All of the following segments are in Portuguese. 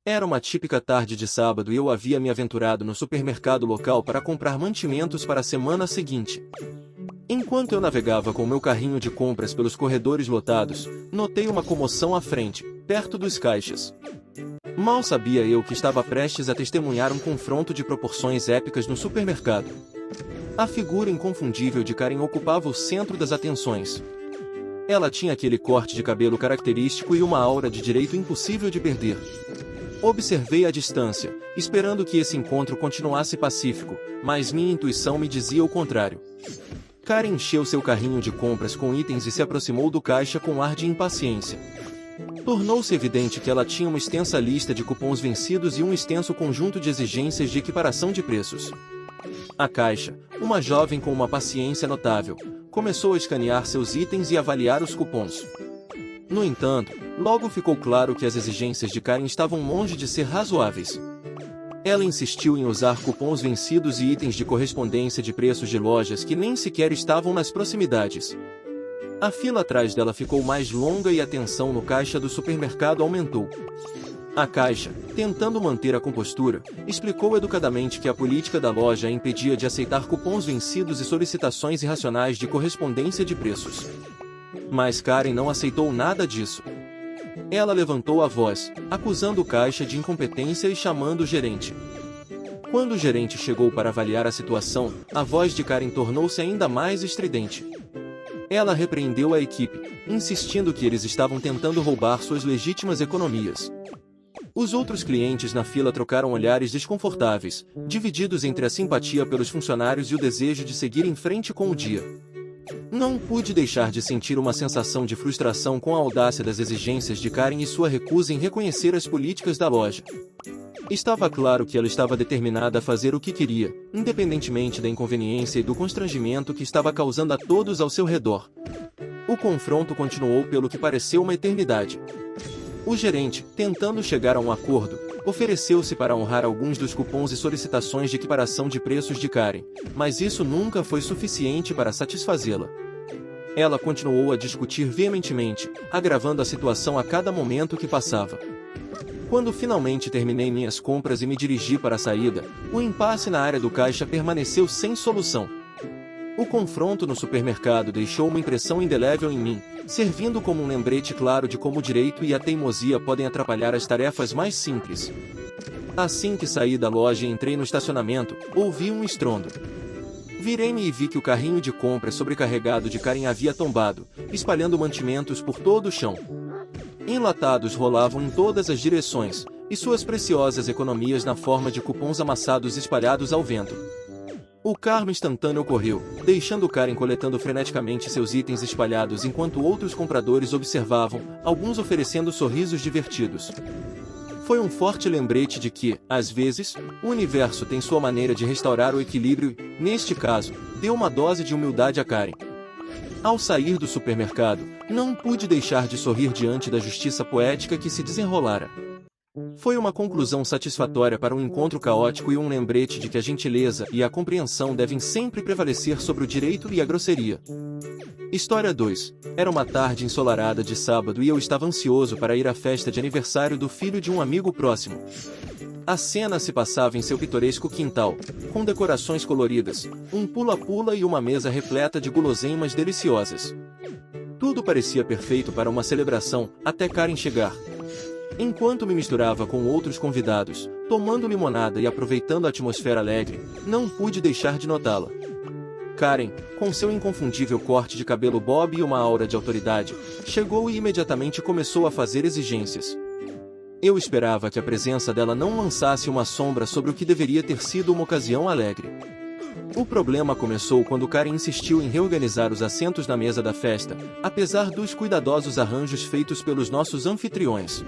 Era uma típica tarde de sábado e eu havia me aventurado no supermercado local para comprar mantimentos para a semana seguinte. Enquanto eu navegava com meu carrinho de compras pelos corredores lotados, notei uma comoção à frente, perto dos caixas. Mal sabia eu que estava prestes a testemunhar um confronto de proporções épicas no supermercado. A figura inconfundível de Karen ocupava o centro das atenções. Ela tinha aquele corte de cabelo característico e uma aura de direito impossível de perder. Observei à distância, esperando que esse encontro continuasse pacífico, mas minha intuição me dizia o contrário. Karen encheu seu carrinho de compras com itens e se aproximou do caixa com ar de impaciência. Tornou-se evidente que ela tinha uma extensa lista de cupons vencidos e um extenso conjunto de exigências de equiparação de preços. A caixa, uma jovem com uma paciência notável, começou a escanear seus itens e avaliar os cupons. No entanto, logo ficou claro que as exigências de Karen estavam longe de ser razoáveis. Ela insistiu em usar cupons vencidos e itens de correspondência de preços de lojas que nem sequer estavam nas proximidades. A fila atrás dela ficou mais longa e a tensão no caixa do supermercado aumentou. A caixa, tentando manter a compostura, explicou educadamente que a política da loja a impedia de aceitar cupons vencidos e solicitações irracionais de correspondência de preços. Mas Karen não aceitou nada disso. Ela levantou a voz, acusando o caixa de incompetência e chamando o gerente. Quando o gerente chegou para avaliar a situação, a voz de Karen tornou-se ainda mais estridente. Ela repreendeu a equipe, insistindo que eles estavam tentando roubar suas legítimas economias. Os outros clientes na fila trocaram olhares desconfortáveis, divididos entre a simpatia pelos funcionários e o desejo de seguir em frente com o dia. Não pude deixar de sentir uma sensação de frustração com a audácia das exigências de Karen e sua recusa em reconhecer as políticas da loja. Estava claro que ela estava determinada a fazer o que queria, independentemente da inconveniência e do constrangimento que estava causando a todos ao seu redor. O confronto continuou pelo que pareceu uma eternidade. O gerente, tentando chegar a um acordo, ofereceu-se para honrar alguns dos cupons e solicitações de equiparação de preços de Karen, mas isso nunca foi suficiente para satisfazê-la. Ela continuou a discutir veementemente, agravando a situação a cada momento que passava. Quando finalmente terminei minhas compras e me dirigi para a saída, o impasse na área do caixa permaneceu sem solução. O confronto no supermercado deixou uma impressão indelével em mim, servindo como um lembrete claro de como o direito e a teimosia podem atrapalhar as tarefas mais simples. Assim que saí da loja e entrei no estacionamento, ouvi um estrondo. Virei-me e vi que o carrinho de compras sobrecarregado de Karen havia tombado, espalhando mantimentos por todo o chão. Enlatados rolavam em todas as direções, e suas preciosas economias na forma de cupons amassados espalhados ao vento. O karma instantâneo ocorreu, deixando Karen coletando freneticamente seus itens espalhados enquanto outros compradores observavam, alguns oferecendo sorrisos divertidos. Foi um forte lembrete de que, às vezes, o universo tem sua maneira de restaurar o equilíbrio e, neste caso, deu uma dose de humildade a Karen. Ao sair do supermercado, não pude deixar de sorrir diante da justiça poética que se desenrolara. Foi uma conclusão satisfatória para um encontro caótico e um lembrete de que a gentileza e a compreensão devem sempre prevalecer sobre o direito e a grosseria. História 2. Era uma tarde ensolarada de sábado e eu estava ansioso para ir à festa de aniversário do filho de um amigo próximo. A cena se passava em seu pitoresco quintal, com decorações coloridas, um pula-pula e uma mesa repleta de guloseimas deliciosas. Tudo parecia perfeito para uma celebração, até Karen chegar. Enquanto me misturava com outros convidados, tomando limonada e aproveitando a atmosfera alegre, não pude deixar de notá-la. Karen, com seu inconfundível corte de cabelo bob e uma aura de autoridade, chegou e imediatamente começou a fazer exigências. Eu esperava que a presença dela não lançasse uma sombra sobre o que deveria ter sido uma ocasião alegre. O problema começou quando Karen insistiu em reorganizar os assentos na mesa da festa, apesar dos cuidadosos arranjos feitos pelos nossos anfitriões.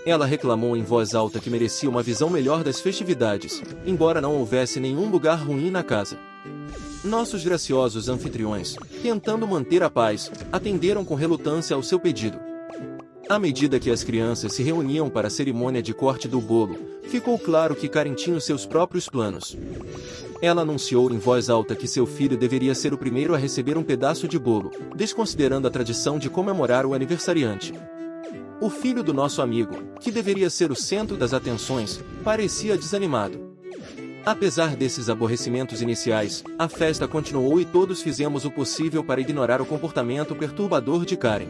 Ela reclamou em voz alta que merecia uma visão melhor das festividades, embora não houvesse nenhum lugar ruim na casa. Nossos graciosos anfitriões, tentando manter a paz, atenderam com relutância ao seu pedido. À medida que as crianças se reuniam para a cerimônia de corte do bolo, ficou claro que Karen tinha os seus próprios planos. Ela anunciou em voz alta que seu filho deveria ser o primeiro a receber um pedaço de bolo, desconsiderando a tradição de comemorar o aniversariante. O filho do nosso amigo, que deveria ser o centro das atenções, parecia desanimado. Apesar desses aborrecimentos iniciais, a festa continuou e todos fizemos o possível para ignorar o comportamento perturbador de Karen.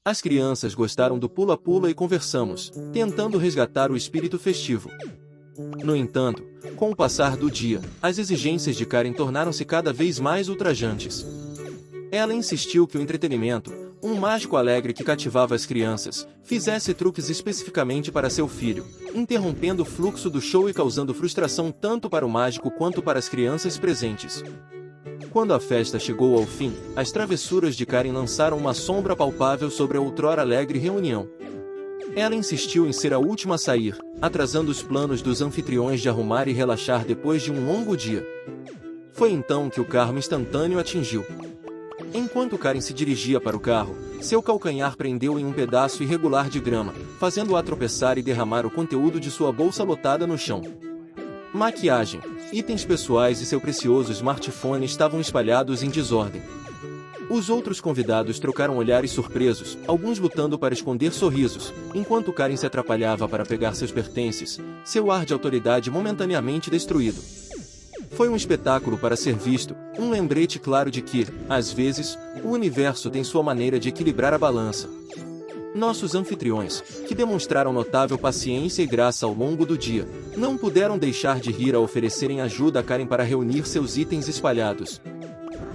As crianças gostaram do pula-pula e conversamos, tentando resgatar o espírito festivo. No entanto, com o passar do dia, as exigências de Karen tornaram-se cada vez mais ultrajantes. Ela insistiu que o entretenimento, um mágico alegre que cativava as crianças, fizesse truques especificamente para seu filho, interrompendo o fluxo do show e causando frustração tanto para o mágico quanto para as crianças presentes. Quando a festa chegou ao fim, as travessuras de Karen lançaram uma sombra palpável sobre a outrora alegre reunião. Ela insistiu em ser a última a sair, atrasando os planos dos anfitriões de arrumar e relaxar depois de um longo dia. Foi então que o karma instantâneo atingiu. Enquanto Karen se dirigia para o carro, seu calcanhar prendeu em um pedaço irregular de grama, fazendo-a tropeçar e derramar o conteúdo de sua bolsa lotada no chão. Maquiagem, itens pessoais e seu precioso smartphone estavam espalhados em desordem. Os outros convidados trocaram olhares surpresos, alguns lutando para esconder sorrisos, enquanto Karen se atrapalhava para pegar seus pertences, seu ar de autoridade momentaneamente destruído. Foi um espetáculo para ser visto, um lembrete claro de que, às vezes, o universo tem sua maneira de equilibrar a balança. Nossos anfitriões, que demonstraram notável paciência e graça ao longo do dia, não puderam deixar de rir ao oferecerem ajuda a Karen para reunir seus itens espalhados.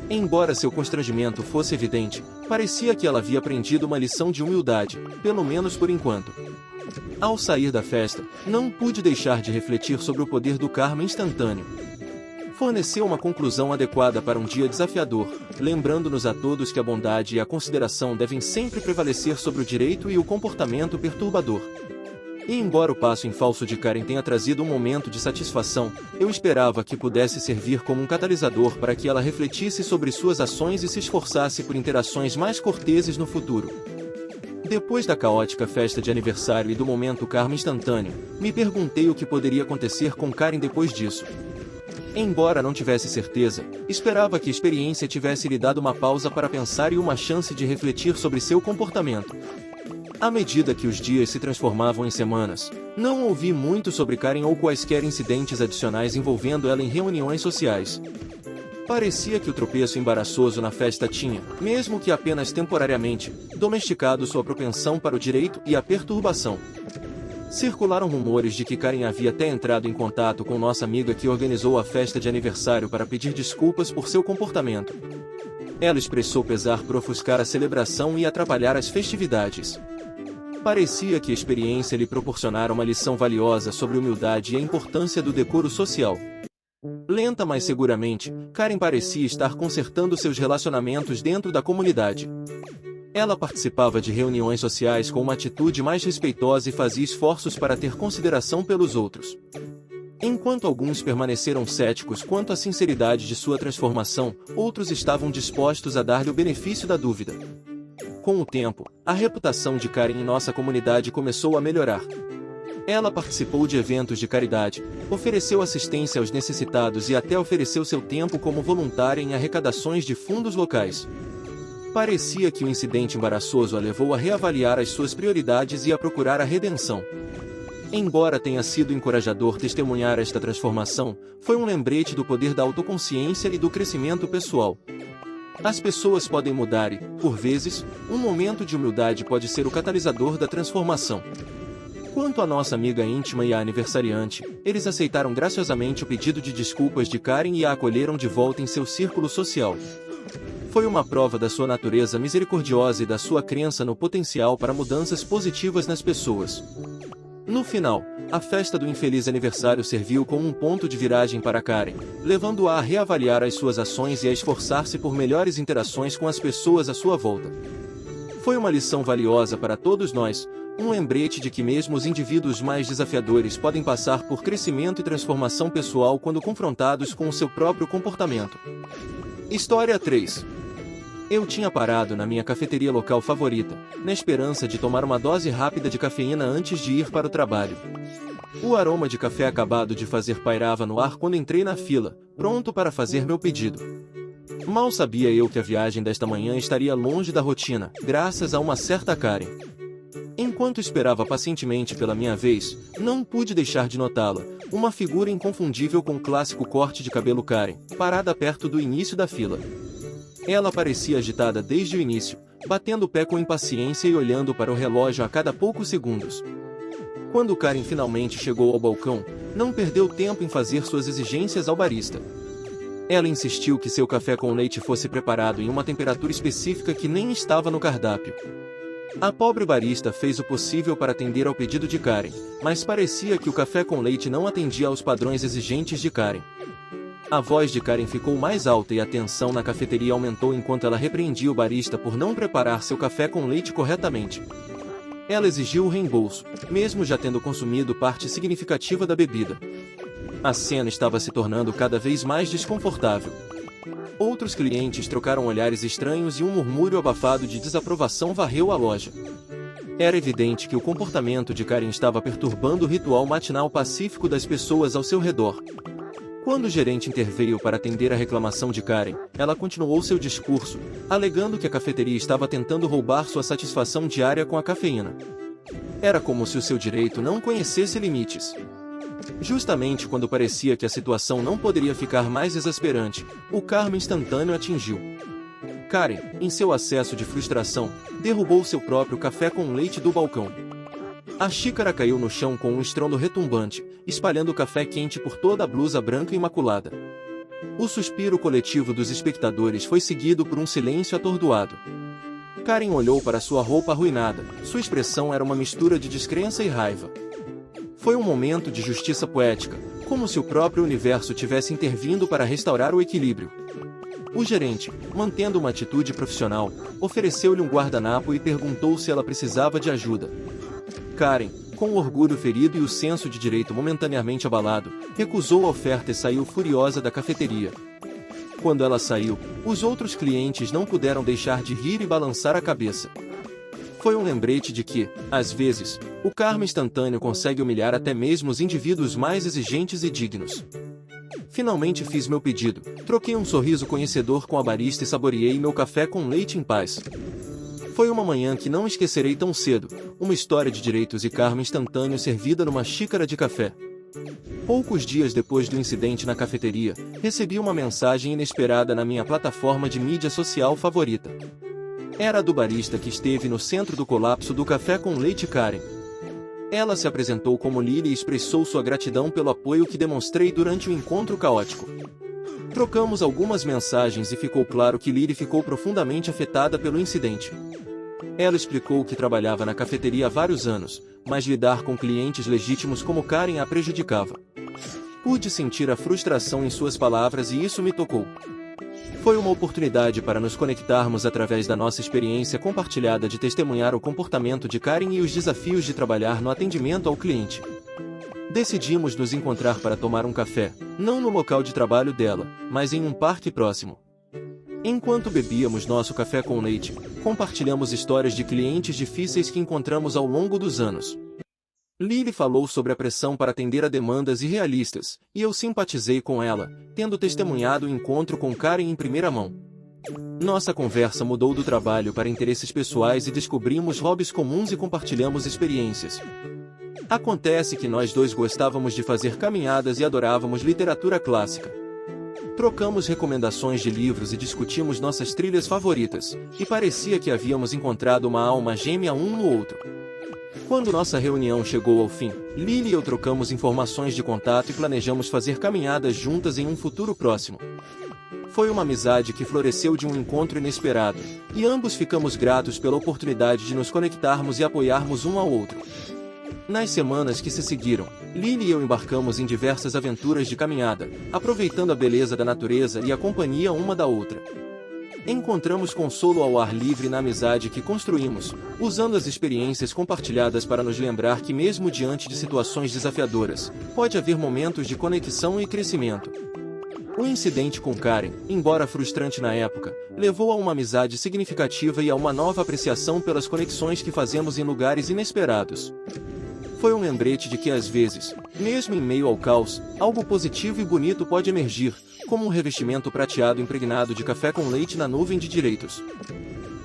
Embora seu constrangimento fosse evidente, parecia que ela havia aprendido uma lição de humildade, pelo menos por enquanto. Ao sair da festa, não pude deixar de refletir sobre o poder do karma instantâneo. Forneceu uma conclusão adequada para um dia desafiador, lembrando-nos a todos que a bondade e a consideração devem sempre prevalecer sobre o direito e o comportamento perturbador. E embora o passo em falso de Karen tenha trazido um momento de satisfação, eu esperava que pudesse servir como um catalisador para que ela refletisse sobre suas ações e se esforçasse por interações mais corteses no futuro. Depois da caótica festa de aniversário e do momento karma instantâneo, me perguntei o que poderia acontecer com Karen depois disso. Embora não tivesse certeza, esperava que a experiência tivesse lhe dado uma pausa para pensar e uma chance de refletir sobre seu comportamento. À medida que os dias se transformavam em semanas, não ouvi muito sobre Karen ou quaisquer incidentes adicionais envolvendo ela em reuniões sociais. Parecia que o tropeço embaraçoso na festa tinha, mesmo que apenas temporariamente, domesticado sua propensão para o direito e a perturbação. Circularam rumores de que Karen havia até entrado em contato com nossa amiga que organizou a festa de aniversário para pedir desculpas por seu comportamento. Ela expressou pesar por ofuscar a celebração e atrapalhar as festividades. Parecia que a experiência lhe proporcionara uma lição valiosa sobre humildade e a importância do decoro social. Lenta mas seguramente, Karen parecia estar consertando seus relacionamentos dentro da comunidade. Ela participava de reuniões sociais com uma atitude mais respeitosa e fazia esforços para ter consideração pelos outros. Enquanto alguns permaneceram céticos quanto à sinceridade de sua transformação, outros estavam dispostos a dar-lhe o benefício da dúvida. Com o tempo, a reputação de Karen em nossa comunidade começou a melhorar. Ela participou de eventos de caridade, ofereceu assistência aos necessitados e até ofereceu seu tempo como voluntária em arrecadações de fundos locais. Parecia que o incidente embaraçoso a levou a reavaliar as suas prioridades e a procurar a redenção. Embora tenha sido encorajador testemunhar esta transformação, foi um lembrete do poder da autoconsciência e do crescimento pessoal. As pessoas podem mudar e, por vezes, um momento de humildade pode ser o catalisador da transformação. Quanto à nossa amiga íntima e à aniversariante, eles aceitaram graciosamente o pedido de desculpas de Karen e a acolheram de volta em seu círculo social. Foi uma prova da sua natureza misericordiosa e da sua crença no potencial para mudanças positivas nas pessoas. No final, a festa do infeliz aniversário serviu como um ponto de viragem para Karen, levando-a a reavaliar as suas ações e a esforçar-se por melhores interações com as pessoas à sua volta. Foi uma lição valiosa para todos nós, um lembrete de que mesmo os indivíduos mais desafiadores podem passar por crescimento e transformação pessoal quando confrontados com o seu próprio comportamento. História 3. Eu tinha parado na minha cafeteria local favorita, na esperança de tomar uma dose rápida de cafeína antes de ir para o trabalho. O aroma de café acabado de fazer pairava no ar quando entrei na fila, pronto para fazer meu pedido. Mal sabia eu que a viagem desta manhã estaria longe da rotina, graças a uma certa Karen. Enquanto esperava pacientemente pela minha vez, não pude deixar de notá-la, uma figura inconfundível com o clássico corte de cabelo Karen, parada perto do início da fila. Ela parecia agitada desde o início, batendo o pé com impaciência e olhando para o relógio a cada poucos segundos. Quando Karen finalmente chegou ao balcão, não perdeu tempo em fazer suas exigências ao barista. Ela insistiu que seu café com leite fosse preparado em uma temperatura específica que nem estava no cardápio. A pobre barista fez o possível para atender ao pedido de Karen, mas parecia que o café com leite não atendia aos padrões exigentes de Karen. A voz de Karen ficou mais alta e a tensão na cafeteria aumentou enquanto ela repreendia o barista por não preparar seu café com leite corretamente. Ela exigiu o reembolso, mesmo já tendo consumido parte significativa da bebida. A cena estava se tornando cada vez mais desconfortável. Outros clientes trocaram olhares estranhos e um murmúrio abafado de desaprovação varreu a loja. Era evidente que o comportamento de Karen estava perturbando o ritual matinal pacífico das pessoas ao seu redor. Quando o gerente interveio para atender a reclamação de Karen, ela continuou seu discurso, alegando que a cafeteria estava tentando roubar sua satisfação diária com a cafeína. Era como se o seu direito não conhecesse limites. Justamente quando parecia que a situação não poderia ficar mais exasperante, o karma instantâneo atingiu. Karen, em seu acesso de frustração, derrubou seu próprio café com leite do balcão. A xícara caiu no chão com um estrondo retumbante, espalhando café quente por toda a blusa branca imaculada. O suspiro coletivo dos espectadores foi seguido por um silêncio atordoado. Karen olhou para sua roupa arruinada, sua expressão era uma mistura de descrença e raiva. Foi um momento de justiça poética, como se o próprio universo tivesse intervindo para restaurar o equilíbrio. O gerente, mantendo uma atitude profissional, ofereceu-lhe um guardanapo e perguntou se ela precisava de ajuda. Karen, com o orgulho ferido e o senso de direito momentaneamente abalado, recusou a oferta e saiu furiosa da cafeteria. Quando ela saiu, os outros clientes não puderam deixar de rir e balançar a cabeça. Foi um lembrete de que, às vezes, o karma instantâneo consegue humilhar até mesmo os indivíduos mais exigentes e dignos. Finalmente fiz meu pedido, troquei um sorriso conhecedor com a barista e saboreei meu café com leite em paz. Foi uma manhã que não esquecerei tão cedo, uma história de direitos e karma instantâneo servida numa xícara de café. Poucos dias depois do incidente na cafeteria, recebi uma mensagem inesperada na minha plataforma de mídia social favorita. Era a do barista que esteve no centro do colapso do café com leite Karen. Ela se apresentou como Lily e expressou sua gratidão pelo apoio que demonstrei durante o encontro caótico. Trocamos algumas mensagens e ficou claro que Lily ficou profundamente afetada pelo incidente. Ela explicou que trabalhava na cafeteria há vários anos, mas lidar com clientes legítimos como Karen a prejudicava. Pude sentir a frustração em suas palavras e isso me tocou. Foi uma oportunidade para nos conectarmos através da nossa experiência compartilhada de testemunhar o comportamento de Karen e os desafios de trabalhar no atendimento ao cliente. Decidimos nos encontrar para tomar um café, não no local de trabalho dela, mas em um parque próximo. Enquanto bebíamos nosso café com leite, compartilhamos histórias de clientes difíceis que encontramos ao longo dos anos. Lily falou sobre a pressão para atender a demandas irrealistas, e eu simpatizei com ela, tendo testemunhado o encontro com Karen em primeira mão. Nossa conversa mudou do trabalho para interesses pessoais e descobrimos hobbies comuns e compartilhamos experiências. Acontece que nós dois gostávamos de fazer caminhadas e adorávamos literatura clássica. Trocamos recomendações de livros e discutimos nossas trilhas favoritas, e parecia que havíamos encontrado uma alma gêmea um no outro. Quando nossa reunião chegou ao fim, Lily e eu trocamos informações de contato e planejamos fazer caminhadas juntas em um futuro próximo. Foi uma amizade que floresceu de um encontro inesperado, e ambos ficamos gratos pela oportunidade de nos conectarmos e apoiarmos um ao outro. Nas semanas que se seguiram, Lily e eu embarcamos em diversas aventuras de caminhada, aproveitando a beleza da natureza e a companhia uma da outra. Encontramos consolo ao ar livre na amizade que construímos, usando as experiências compartilhadas para nos lembrar que mesmo diante de situações desafiadoras, pode haver momentos de conexão e crescimento. O incidente com Karen, embora frustrante na época, levou a uma amizade significativa e a uma nova apreciação pelas conexões que fazemos em lugares inesperados. Foi um lembrete de que às vezes, mesmo em meio ao caos, algo positivo e bonito pode emergir, como um revestimento prateado impregnado de café com leite na nuvem de direitos.